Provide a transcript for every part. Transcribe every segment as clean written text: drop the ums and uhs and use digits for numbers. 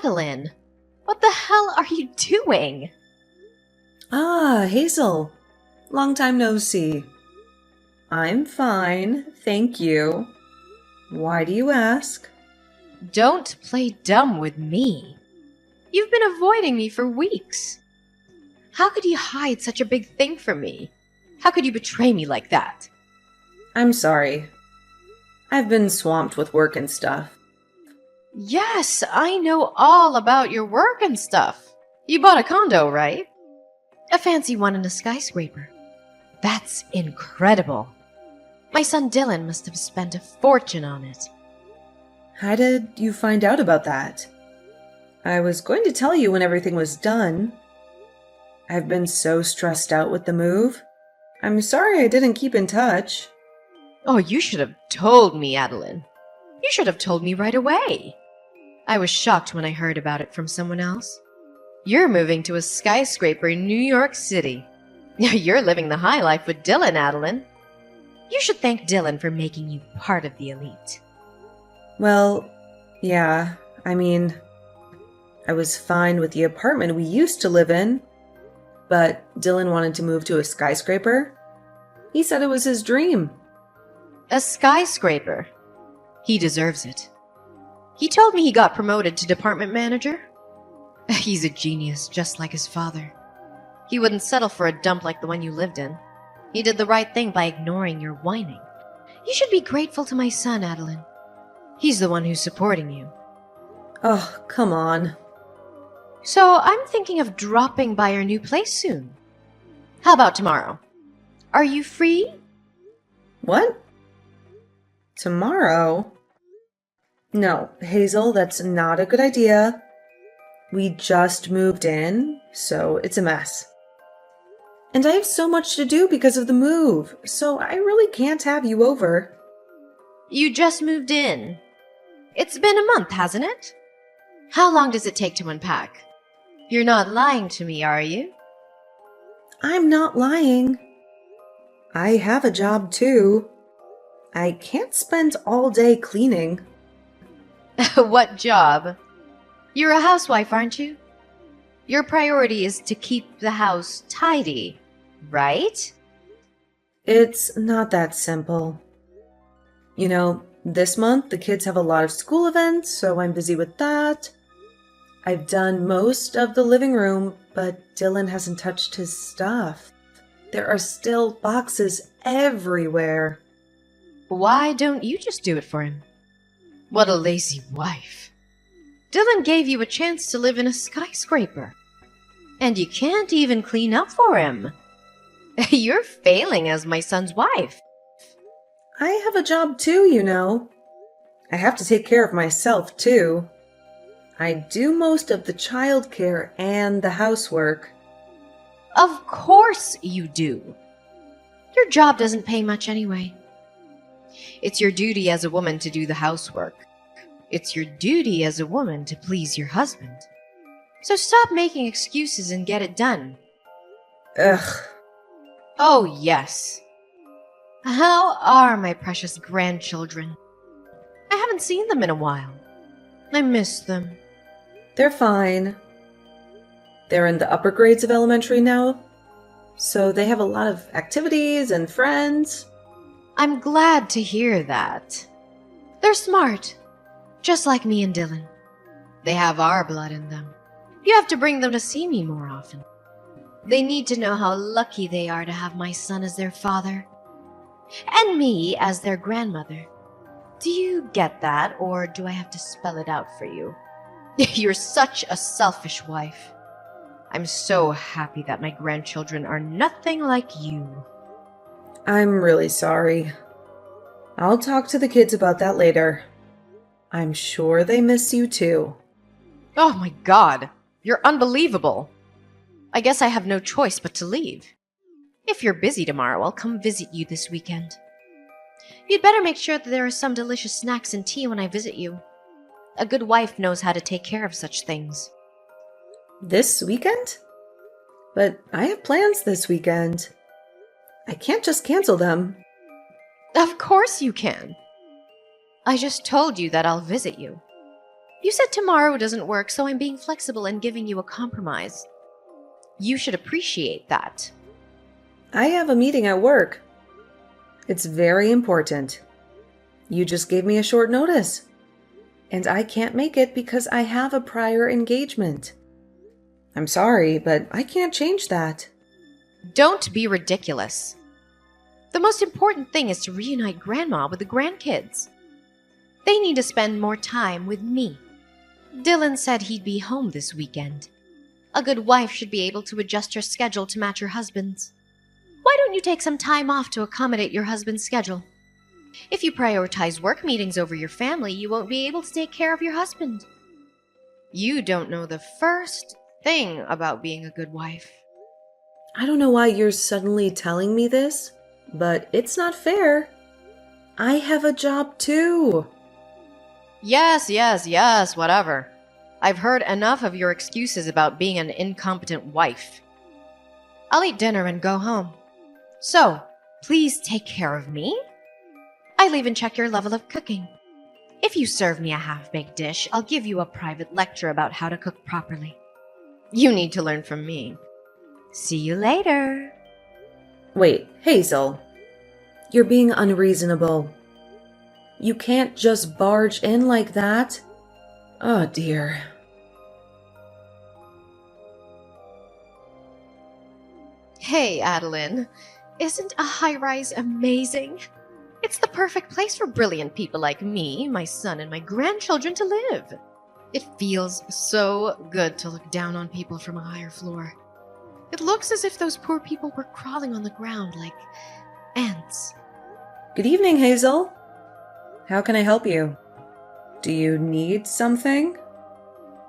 Adeline, what the hell are you doing? Ah, Hazel. Long time no see. I'm fine, thank you. Why do you ask? Don't play dumb with me. You've been avoiding me for weeks. How could you hide such a big thing from me? How could you betray me like that? I'm sorry. I've been swamped with work and stuff. Yes, I know all about your work and stuff. You bought a condo, right? A fancy one in a skyscraper. That's incredible. My son Dylan must have spent a fortune on it. How did you find out about that? I was going to tell you when everything was done. I've been so stressed out with the move. I'm sorry I didn't keep in touch. Oh, you should have told me, Adeline. You should have told me right away. I was shocked when I heard about it from someone else. You're moving to a skyscraper in New York City. You're living the high life with Dylan, Adeline. You should thank Dylan for making you part of the elite. Well, yeah, I was fine with the apartment we used to live in, but Dylan wanted to move to a skyscraper. He said it was his dream. A skyscraper. He deserves it. He told me he got promoted to department manager. He's a genius, just like his father. He wouldn't settle for a dump like the one you lived in. He did the right thing by ignoring your whining. You should be grateful to my son, Adeline. He's the one who's supporting you. Oh, come on. So I'm thinking of dropping by your new place soon. How about tomorrow? Are you free? What? Tomorrow? No, Hazel, that's not a good idea. We just moved in, so it's a mess. And I have so much to do because of the move, so I really can't have you over. You just moved in. It's been a month, hasn't it? How long does it take to unpack? You're not lying to me, are you? I'm not lying. I have a job too. I can't spend all day cleaning. What job? You're a housewife, aren't you? Your priority is to keep the house tidy, right? It's not that simple. You know, this month the kids have a lot of school events, so I'm busy with that. I've done most of the living room, but Dylan hasn't touched his stuff. There are still boxes everywhere. Why don't you just do it for him? What a lazy wife. Dylan gave you a chance to live in a skyscraper. And you can't even clean up for him. You're failing as my son's wife. I have a job too, you know. I have to take care of myself too. I do most of the childcare and the housework. Of course you do. Your job doesn't pay much anyway. It's your duty as a woman to do the housework. It's your duty as a woman to please your husband. So stop making excuses and get it done. Ugh. Oh, yes. How are my precious grandchildren? I haven't seen them in a while. I miss them. They're fine. They're in the upper grades of elementary now, so they have a lot of activities and friends. I'm glad to hear that. They're smart, just like me and Dylan. They have our blood in them. You have to bring them to see me more often. They need to know how lucky they are to have my son as their father, and me as their grandmother. Do you get that, or do I have to spell it out for you? You're such a selfish wife. I'm so happy that my grandchildren are nothing like you. I'm really sorry. I'll talk to the kids about that later. I'm sure they miss you too. Oh my god, you're unbelievable. I guess I have no choice but to leave. If you're busy tomorrow, I'll come visit you this weekend. You'd better make sure that there are some delicious snacks and tea when I visit you. A good wife knows how to take care of such things. This weekend? But I have plans this weekend. I can't just cancel them. Of course you can. I just told you that I'll visit you. You said tomorrow doesn't work, so I'm being flexible and giving you a compromise. You should appreciate that. I have a meeting at work. It's very important. You just gave me a short notice. And I can't make it because I have a prior engagement. I'm sorry, but I can't change that. Don't be ridiculous. The most important thing is to reunite Grandma with the grandkids. They need to spend more time with me. Dylan said he'd be home this weekend. A good wife should be able to adjust her schedule to match her husband's. Why don't you take some time off to accommodate your husband's schedule? If you prioritize work meetings over your family, you won't be able to take care of your husband. You don't know the first thing about being a good wife. I don't know why you're suddenly telling me this, but it's not fair. I have a job too. Yes, whatever. I've heard enough of your excuses about being an incompetent wife. I'll eat dinner and go home. So, please take care of me. I'll even check your level of cooking. If you serve me a half-baked dish, I'll give you a private lecture about how to cook properly. You need to learn from me. See you later. Wait, Hazel. You're being unreasonable. You can't just barge in like that. Oh dear. Hey, Adeline. Isn't a high-rise amazing? It's the perfect place for brilliant people like me, my son, and my grandchildren to live. It feels so good to look down on people from a higher floor. It looks as if those poor people were crawling on the ground like ants. Good evening, Hazel. How can I help you? Do you need something?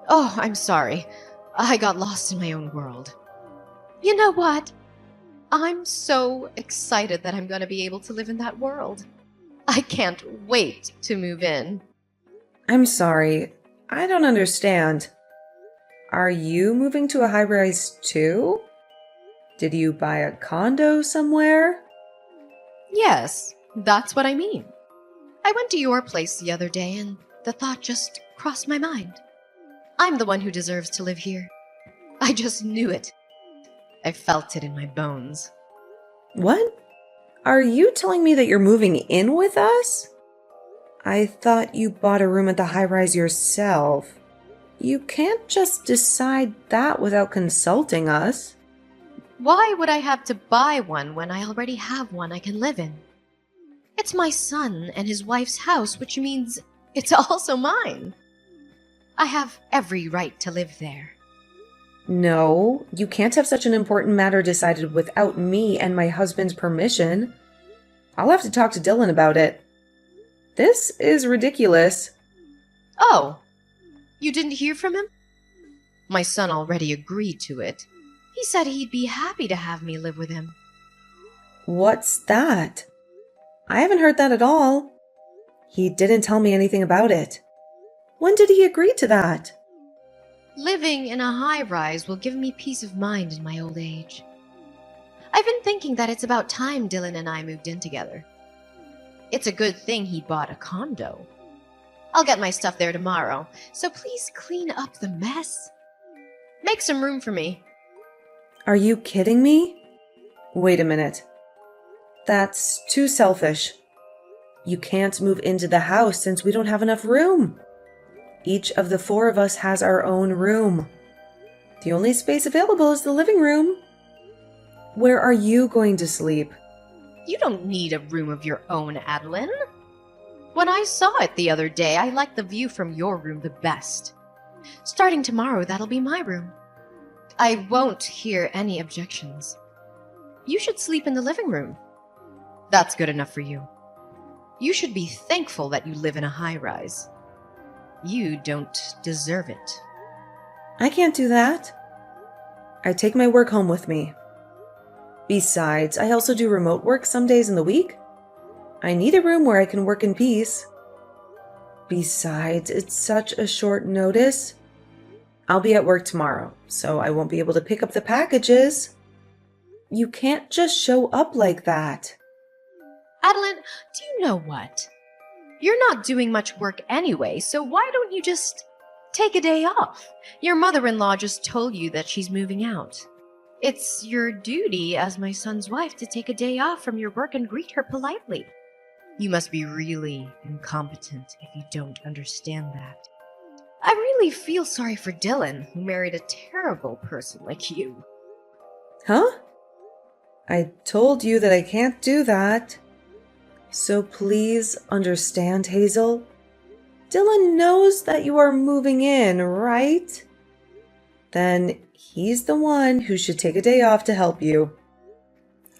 Oh, I'm sorry. I got lost in my own world. You know what? I'm so excited that I'm going to be able to live in that world. I can't wait to move in. I'm sorry. I don't understand. Are you moving to a high-rise too? Did you buy a condo somewhere? Yes, that's what I mean. I went to your place the other day and the thought just crossed my mind. I'm the one who deserves to live here. I just knew it. I felt it in my bones. What? Are you telling me that you're moving in with us? I thought you bought a room at the high-rise yourself. You can't just decide that without consulting us. Why would I have to buy one when I already have one I can live in? It's my son and his wife's house, which means it's also mine. I have every right to live there. No, you can't have such an important matter decided without me and my husband's permission. I'll have to talk to Dylan about it. This is ridiculous. Oh, you didn't hear from him? My son already agreed to it. He said he'd be happy to have me live with him. What's that? I haven't heard that at all. He didn't tell me anything about it. When did he agree to that? Living in a high-rise will give me peace of mind in my old age. I've been thinking that it's about time Dylan and I moved in together. It's a good thing he bought a condo. I'll get my stuff there tomorrow, so please clean up the mess. Make some room for me. Are you kidding me? Wait a minute. That's too selfish. You can't move into the house since we don't have enough room. Each of the four of us has our own room. The only space available is the living room. Where are you going to sleep? You don't need a room of your own, Adeline. When I saw it the other day, I liked the view from your room the best. Starting tomorrow, that'll be my room. I won't hear any objections. You should sleep in the living room. That's good enough for you. You should be thankful that you live in a high-rise. You don't deserve it. I can't do that. I take my work home with me. Besides, I also do remote work some days in the week. I need a room where I can work in peace. Besides, it's such a short notice. I'll be at work tomorrow, so I won't be able to pick up the packages. You can't just show up like that. Adeline, do you know what? You're not doing much work anyway, so why don't you just Take a day off. Your mother-in-law just told you that she's moving out. It's your duty as my son's wife to take a day off from your work and greet her politely. You must be really incompetent if you don't understand that. I really feel sorry for Dylan, who married a terrible person like you. Huh? I told you that I can't do that. So please understand, Hazel. Dylan knows that you are moving in, right? Then he's the one who should take a day off to help you.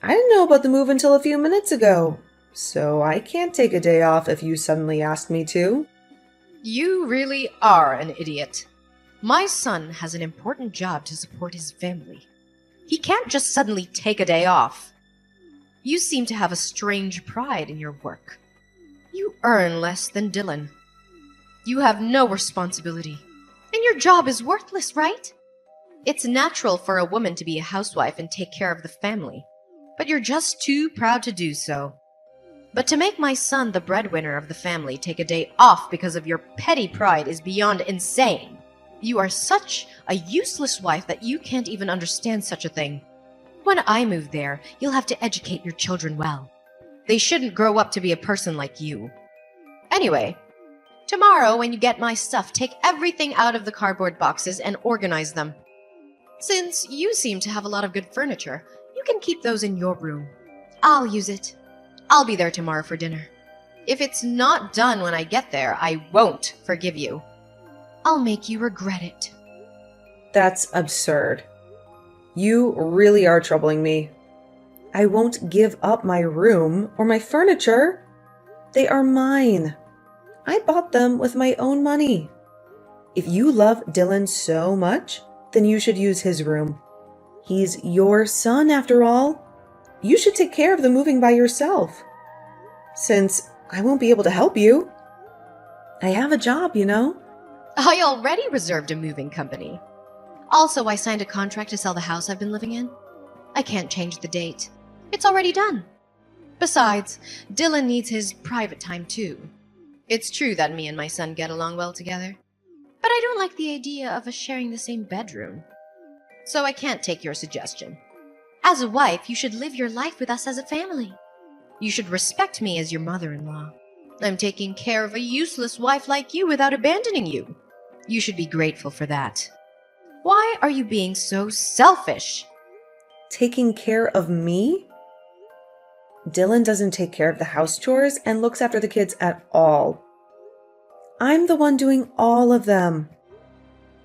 I didn't know about the move until a few minutes ago, so I can't take a day off if you suddenly asked me to. You really are an idiot. My son has an important job to support his family. He can't just suddenly take a day off. You seem to have a strange pride in your work. You earn less than Dylan. You have no responsibility. And your job is worthless, right? It's natural for a woman to be a housewife and take care of the family. But you're just too proud to do so. But to make my son the breadwinner of the family take a day off because of your petty pride is beyond insane. You are such a useless wife that you can't even understand such a thing. When I move there, you'll have to educate your children well. They shouldn't grow up to be a person like you. Anyway, tomorrow when you get my stuff, take everything out of the cardboard boxes and organize them. Since you seem to have a lot of good furniture, you can keep those in your room. I'll use it. I'll be there tomorrow for dinner. If it's not done when I get there, I won't forgive you. I'll make you regret it. That's absurd. You really are troubling me. I won't give up my room or my furniture. They are mine. I bought them with my own money. If you love Dylan so much, then you should use his room. He's your son, after all. You should take care of the moving by yourself. Since I won't be able to help you. I have a job, you know. I already reserved a moving company. Also, I signed a contract to sell the house I've been living in. I can't change the date. It's already done. Besides, Dylan needs his private time too. It's true that me and my son get along well together, but I don't like the idea of us sharing the same bedroom. So I can't take your suggestion. As a wife, you should live your life with us as a family. You should respect me as your mother-in-law. I'm taking care of a useless wife like you without abandoning you. You should be grateful for that. Why are you being so selfish? Taking care of me? Dylan doesn't take care of the house chores and looks after the kids at all. I'm the one doing all of them.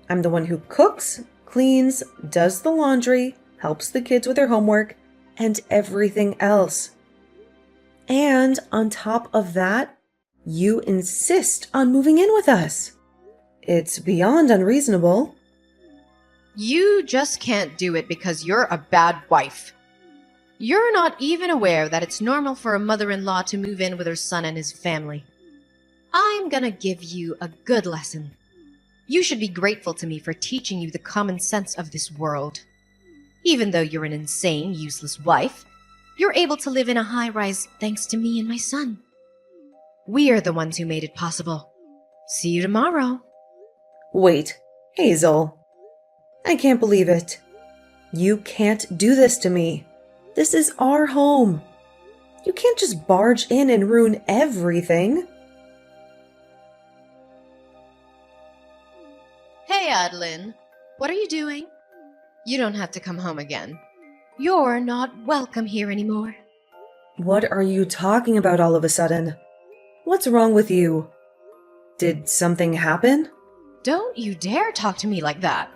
I'm the one who cooks, cleans, does the laundry, helps the kids with their homework, and everything else. And on top of that, you insist on moving in with us. It's beyond unreasonable. You just can't do it because you're a bad wife. You're not even aware that it's normal for a mother-in-law to move in with her son and his family. I'm gonna give you a good lesson. You should be grateful to me for teaching you the common sense of this world. Even though you're an insane, useless wife, you're able to live in a high-rise thanks to me and my son. We're the ones who made it possible. See you tomorrow. Wait, Hazel. I can't believe it. You can't do this to me. This is our home. You can't just barge in and ruin everything. Hey, Adeline. What are you doing? You don't have to come home again. You're not welcome here anymore. What are you talking about all of a sudden? What's wrong with you? Did something happen? Don't you dare talk to me like that.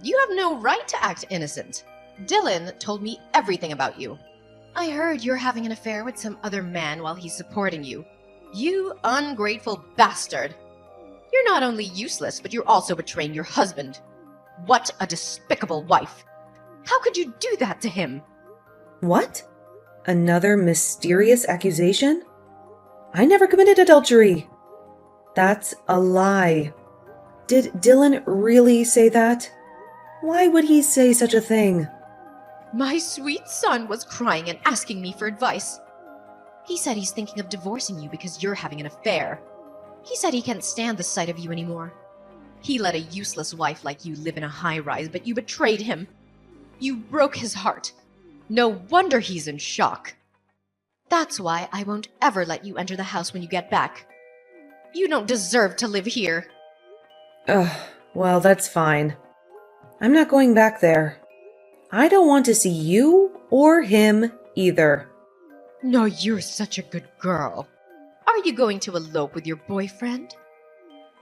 You have no right to act innocent. Dylan told me everything about you. I heard you're having an affair with some other man while he's supporting you. You ungrateful bastard. You're not only useless, but you're also betraying your husband. What a despicable wife. How could you do that to him? What? Another mysterious accusation? I never committed adultery. That's a lie. Did Dylan really say that? Why would he say such a thing? My sweet son was crying and asking me for advice. He said he's thinking of divorcing you because you're having an affair. He said he can't stand the sight of you anymore. He let a useless wife like you live in a high-rise, but you betrayed him. You broke his heart. No wonder he's in shock. That's why I won't ever let you enter the house when you get back. You don't deserve to live here. Ugh, well, that's fine. I'm not going back there. I don't want to see you or him either. No, you're such a good girl. Are you going to elope with your boyfriend?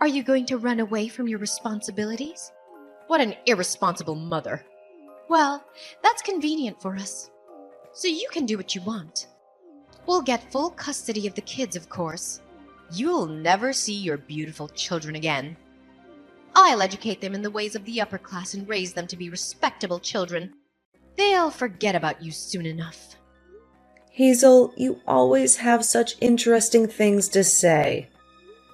Are you going to run away from your responsibilities? What an irresponsible mother. Well, that's convenient for us. So you can do what you want. We'll get full custody of the kids, of course. You'll never see your beautiful children again. I'll educate them in the ways of the upper class and raise them to be respectable children. They'll forget about you soon enough. Hazel, you always have such interesting things to say.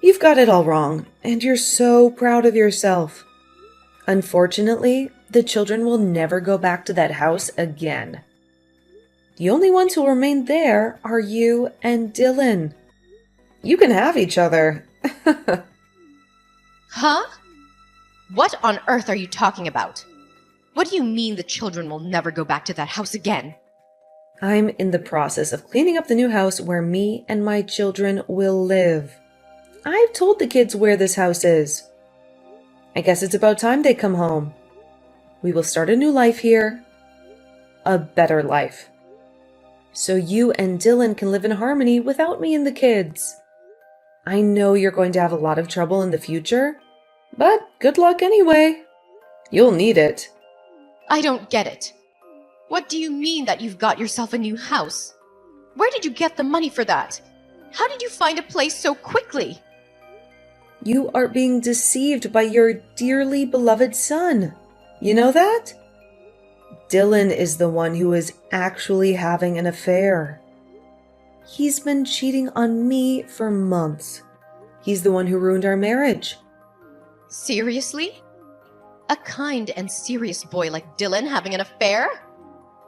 You've got it all wrong, and you're so proud of yourself. Unfortunately, the children will never go back to that house again. The only ones who remain there are you and Dylan. You can have each other. Huh? What on earth are you talking about? What do you mean the children will never go back to that house again? I'm in the process of cleaning up the new house where me and my children will live. I've told the kids where this house is. I guess it's about time they come home. We will start a new life here. A better life. So you and Dylan can live in harmony without me and the kids. I know you're going to have a lot of trouble in the future, but good luck anyway. You'll need it. I don't get it. What do you mean that you've got yourself a new house? Where did you get the money for that? How did you find a place so quickly? You are being deceived by your dearly beloved son. You know that? Dylan is the one who is actually having an affair. He's been cheating on me for months. He's the one who ruined our marriage. Seriously? A kind and serious boy like Dylan having an affair?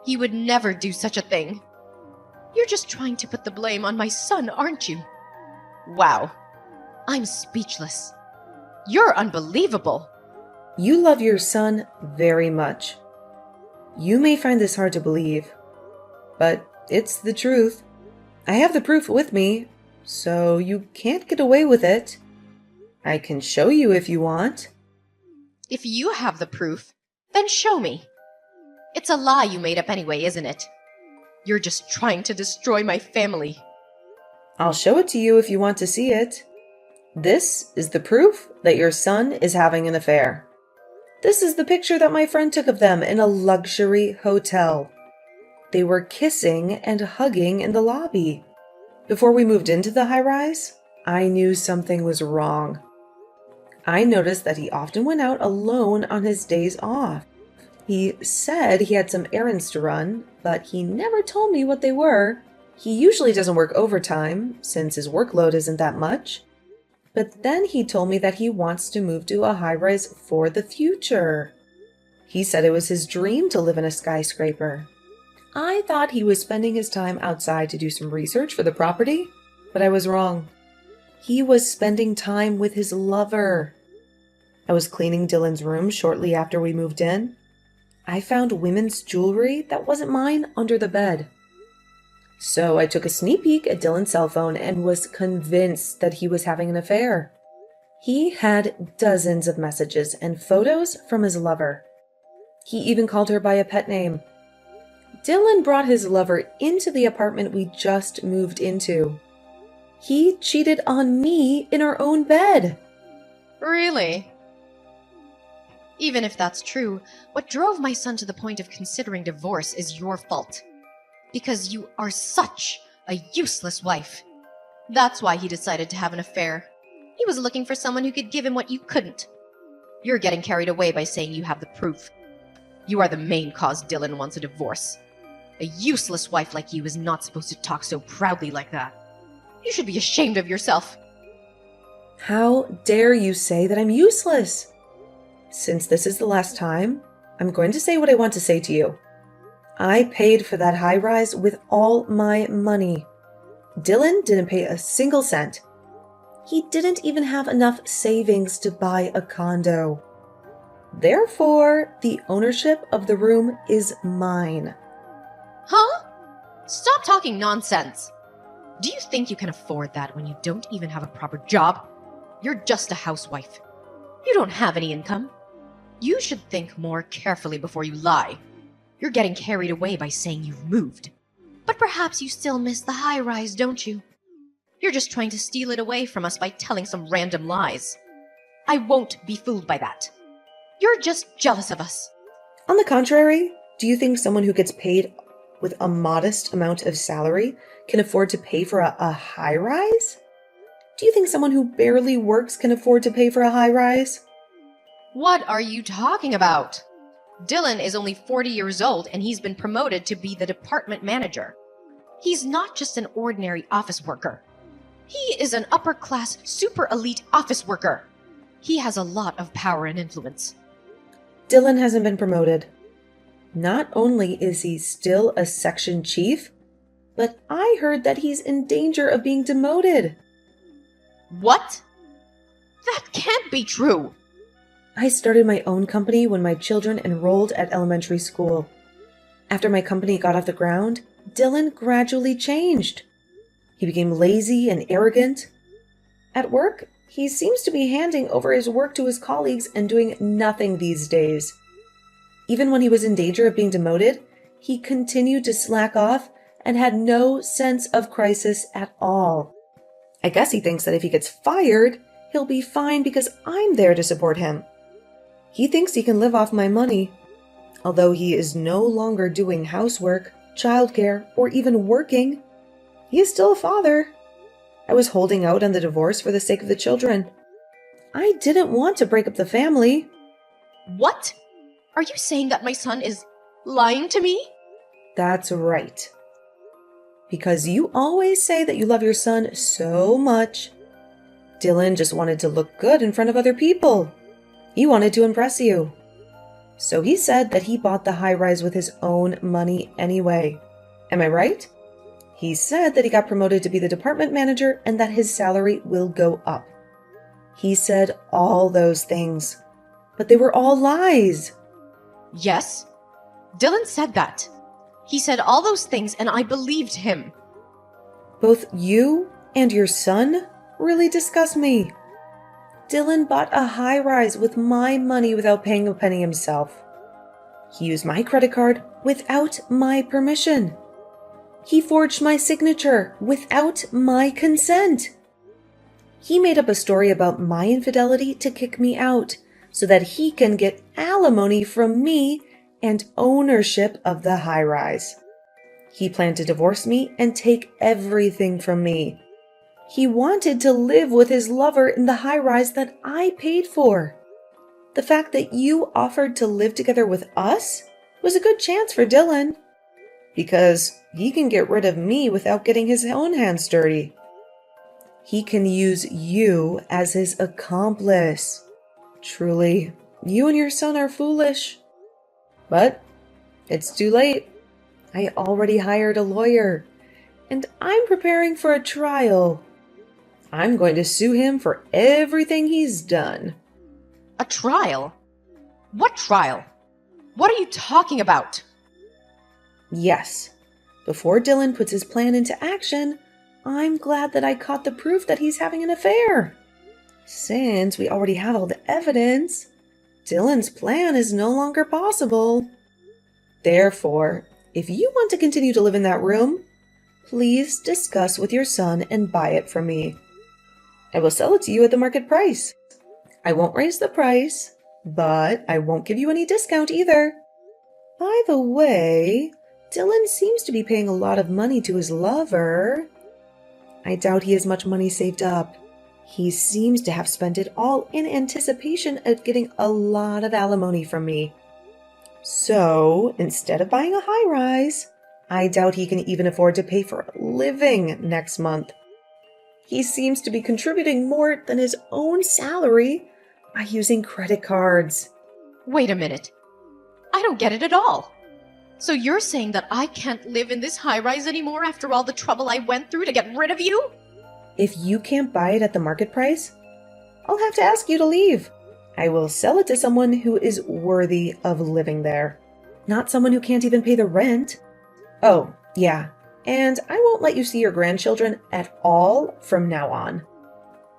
He would never do such a thing. You're just trying to put the blame on my son, aren't you? Wow. I'm speechless. You're unbelievable. You love your son very much. You may find this hard to believe, but it's the truth. I have the proof with me, so you can't get away with it. I can show you if you want. If you have the proof, then show me. It's a lie you made up anyway, isn't it? You're just trying to destroy my family. I'll show it to you if you want to see it. This is the proof that your son is having an affair. This is the picture that my friend took of them in a luxury hotel. They were kissing and hugging in the lobby. Before we moved into the high-rise, I knew something was wrong. I noticed that he often went out alone on his days off. He said he had some errands to run, but he never told me what they were. He usually doesn't work overtime, since his workload isn't that much. But then he told me that he wants to move to a high-rise for the future. He said it was his dream to live in a skyscraper. I thought he was spending his time outside to do some research for the property, but I was wrong. He was spending time with his lover. I was cleaning Dylan's room shortly after we moved in. I found women's jewelry that wasn't mine under the bed. So I took a sneak peek at Dylan's cell phone and was convinced that he was having an affair. He had dozens of messages and photos from his lover. He even called her by a pet name. Dylan brought his lover into the apartment we just moved into. He cheated on me in our own bed. Really? Even if that's true, what drove my son to the point of considering divorce is your fault. Because you are such a useless wife. That's why he decided to have an affair. He was looking for someone who could give him what you couldn't. You're getting carried away by saying you have the proof. You are the main cause Dylan wants a divorce. A useless wife like you is not supposed to talk so proudly like that. You should be ashamed of yourself. How dare you say that I'm useless? Since this is the last time, I'm going to say what I want to say to you. I paid for that high-rise with all my money. Dylan didn't pay a single cent. He didn't even have enough savings to buy a condo. Therefore, the ownership of the room is mine. Huh? Stop talking nonsense. Do you think you can afford that when you don't even have a proper job? You're just a housewife. You don't have any income. You should think more carefully before you lie. You're getting carried away by saying you've moved. But perhaps you still miss the high rise, don't you? You're just trying to steal it away from us by telling some random lies. I won't be fooled by that. You're just jealous of us. On the contrary, do you think someone who gets paid with a modest amount of salary can afford to pay for a high rise? Do you think someone who barely works can afford to pay for a high rise? What are you talking about? Dylan is only 40 years old and he's been promoted to be the department manager. He's not just an ordinary office worker. He is an upper-class, super elite office worker. He has a lot of power and influence. Dylan hasn't been promoted. Not only is he still a section chief, but I heard that he's in danger of being demoted. What? That can't be true. I started my own company when my children enrolled at elementary school. After my company got off the ground, Dylan gradually changed. He became lazy and arrogant. At work, he seems to be handing over his work to his colleagues and doing nothing these days. Even when he was in danger of being demoted, he continued to slack off and had no sense of crisis at all. I guess he thinks that if he gets fired, he'll be fine because I'm there to support him. He thinks he can live off my money. Although he is no longer doing housework, childcare, or even working, he is still a father. I was holding out on the divorce for the sake of the children. I didn't want to break up the family. What? Are you saying that my son is lying to me? That's right. Because you always say that you love your son so much. Dylan just wanted to look good in front of other people. He wanted to impress you. So he said that he bought the high rise with his own money anyway. Am I right? He said that he got promoted to be the department manager and that his salary will go up. He said all those things, but they were all lies. Yes, Dylan said that. He said all those things and I believed him. Both you and your son really disgust me. Dylan bought a high rise with my money without paying a penny himself. He used my credit card without my permission. He forged my signature without my consent. He made up a story about my infidelity to kick me out so that he can get alimony from me and ownership of the high rise. He planned to divorce me and take everything from me. He wanted to live with his lover in the high rise that I paid for. The fact that you offered to live together with us was a good chance for Dylan, because he can get rid of me without getting his own hands dirty. He can use you as his accomplice. Truly, you and your son are foolish. But it's too late. I already hired a lawyer, and I'm preparing for a trial. I'm going to sue him for everything he's done. A trial? What trial? What are you talking about? Yes. Before Dylan puts his plan into action, I'm glad that I caught the proof that he's having an affair. Since we already have all the evidence, Dylan's plan is no longer possible. Therefore, if you want to continue to live in that room, please discuss with your son and buy it from me. I will sell it to you at the market price. I won't raise the price, but I won't give you any discount either. By the way, Dylan seems to be paying a lot of money to his lover. I doubt he has much money saved up. He seems to have spent it all in anticipation of getting a lot of alimony from me. So, instead of buying a high rise, I doubt he can even afford to pay for a living next month. He seems to be contributing more than his own salary by using credit cards. Wait a minute. I don't get it at all. So you're saying that I can't live in this high-rise anymore after all the trouble I went through to get rid of you? If you can't buy it at the market price, I'll have to ask you to leave. I will sell it to someone who is worthy of living there, not someone who can't even pay the rent. Oh, yeah, and I won't let you see your grandchildren at all from now on.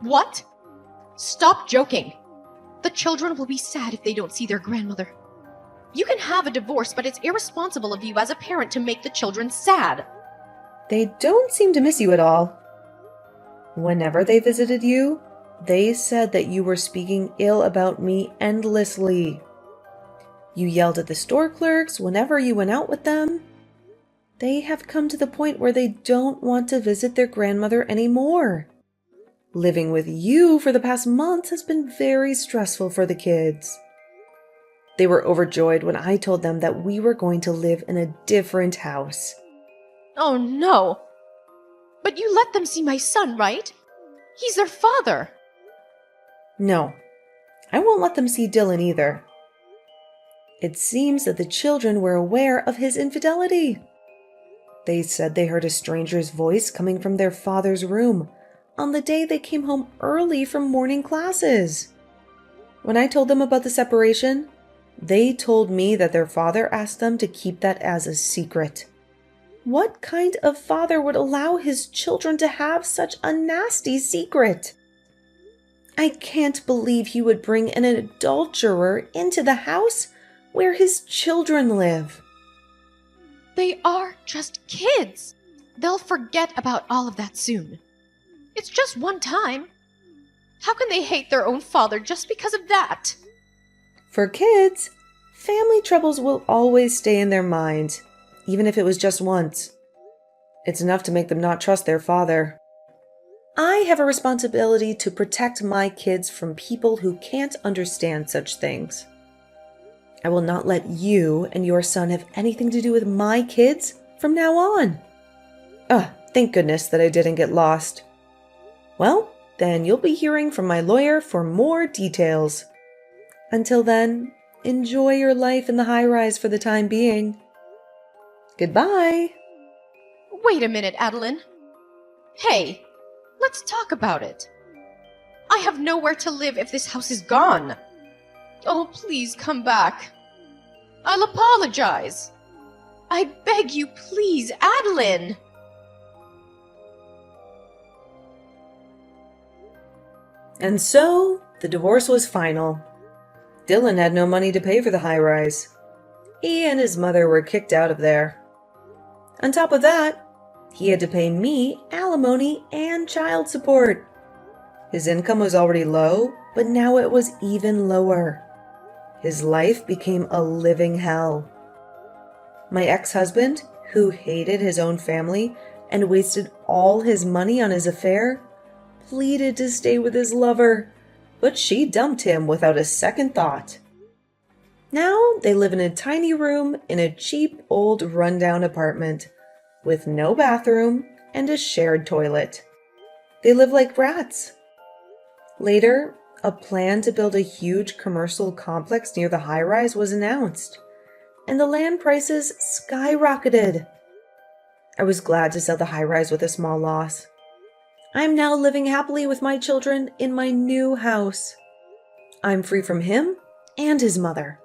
What? Stop joking. The children will be sad if they don't see their grandmother. You can have a divorce, but it's irresponsible of you as a parent to make the children sad. They don't seem to miss you at all. Whenever they visited you, they said that you were speaking ill about me endlessly. You yelled at the store clerks whenever you went out with them. They have come to the point where they don't want to visit their grandmother anymore. Living with you for the past month has been very stressful for the kids. They were overjoyed when I told them that we were going to live in a different house. Oh no! But you let them see my son, right? He's their father. No, I won't let them see Dylan either. It seems that the children were aware of his infidelity. They said they heard a stranger's voice coming from their father's room on the day they came home early from morning classes. When I told them about the separation, they told me that their father asked them to keep that as a secret. What kind of father would allow his children to have such a nasty secret? I can't believe he would bring an adulterer into the house where his children live. They are just kids. They'll forget about all of that soon. It's just one time. How can they hate their own father just because of that? For kids, family troubles will always stay in their minds, even if it was just once. It's enough to make them not trust their father. I have a responsibility to protect my kids from people who can't understand such things. I will not let you and your son have anything to do with my kids from now on. Thank goodness that I didn't get lost. Well, then you'll be hearing from my lawyer for more details. Until then, enjoy your life in the high-rise for the time being. Goodbye. Wait a minute, Adeline. Hey, let's talk about it. I have nowhere to live if this house is gone. Oh, please come back. I'll apologize. I beg you, please, Adeline. And so, the divorce was final. Dylan had no money to pay for the high-rise. He and his mother were kicked out of there. On top of that, he had to pay me alimony and child support. His income was already low, but now it was even lower. His life became a living hell. My ex-husband, who hated his own family and wasted all his money on his affair, pleaded to stay with his lover, but she dumped him without a second thought. Now they live in a tiny room in a cheap old rundown apartment with no bathroom and a shared toilet. They live like rats. Later, a plan to build a huge commercial complex near the high-rise was announced, and the land prices skyrocketed. I was glad to sell the high-rise with a small loss. I'm now living happily with my children in my new house. I'm free from him and his mother.